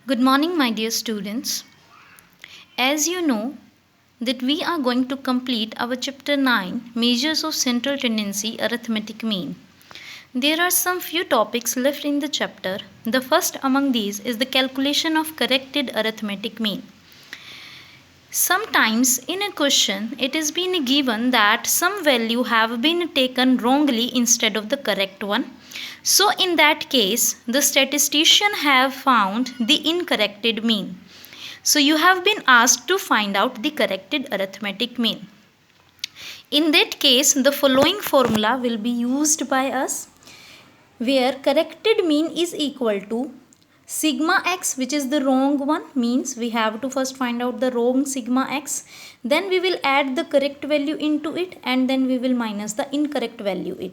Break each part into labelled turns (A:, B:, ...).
A: Good morning, my dear students. As you know, that we are going to complete our chapter 9 Measures of Central Tendency Arithmetic Mean. There are some few topics left in the chapter. The first among these is the calculation of corrected arithmetic mean. Sometimes in a question it is been given that some value have been taken wrongly instead of the correct one. So in that case the statistician have found the incorrected mean. So you have been asked to find out the corrected arithmetic mean. In that case the following formula will be used by us, where corrected mean is equal to sigma x, which is the wrong one, means we have to first find out the wrong sigma x, then we will add the correct value into it, and then we will minus the incorrect value it.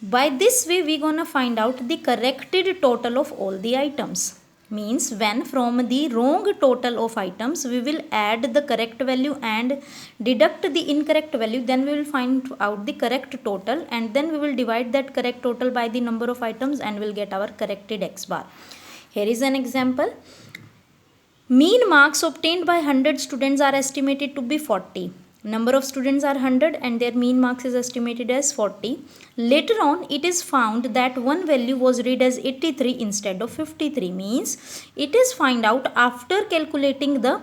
A: By this way we gonna find out the corrected total of all the items. Means when from the wrong total of items we will add the correct value and deduct the incorrect value, then we will find out the correct total, and then we will divide that correct total by the number of items and will get our corrected x bar. Here is an example. Mean marks obtained by 100 students are estimated to be 40. Number of students are 100 and their mean marks is estimated as 40. Later on it is found that one value was read as 83 instead of 53. Means it is find out after calculating the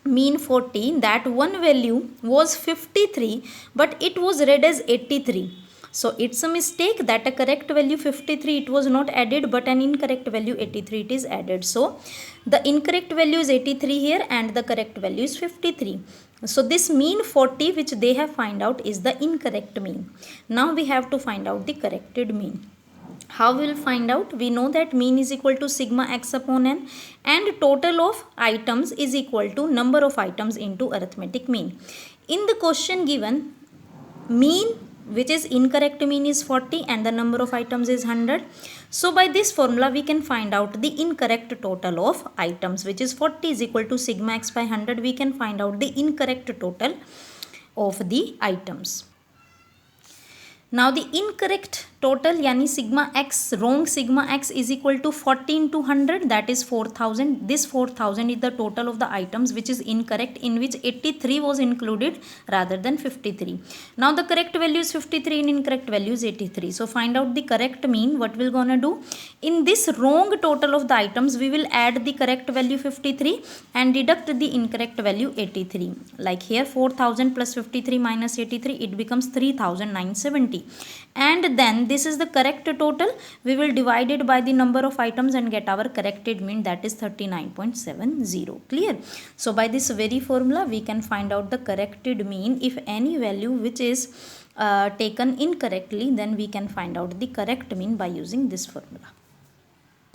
A: mean 40 that one value was 53 but it was read as 83. So it's a mistake that a correct value 53 it was not added, but an incorrect value 83 it is added. So the incorrect value is 83 here and the correct value is 53. So this mean 40 which they have find out is the incorrect mean. Now we have to find out the corrected mean. How we will find out? We know that mean is equal to sigma x upon n and total of items is equal to number of items into arithmetic mean. In the question given, mean which is incorrect mean is 40 and the number of items is 100. So by this formula we can find out the incorrect total of items, which is 40 is equal to sigma x by 100. We can find out the incorrect total of the items. Now the incorrect total yani sigma x, wrong sigma x is equal to 40 into 100, that is 4000. This 4000 is the total of the items which is incorrect, in which 83 was included rather than 53. Now the correct value is 53 and incorrect value is 83. So find out the correct mean. What we're gonna do? In this wrong total of the items we will add the correct value 53 and deduct the incorrect value 83. Like here 4000 plus 53 minus 83, it becomes 3970. And then this is the correct total. We will divide it by the number of items and get our corrected mean, that is 39.70. Clear? So by this very formula we can find out the corrected mean. If any value which is taken incorrectly, then we can find out the correct mean by using this formula.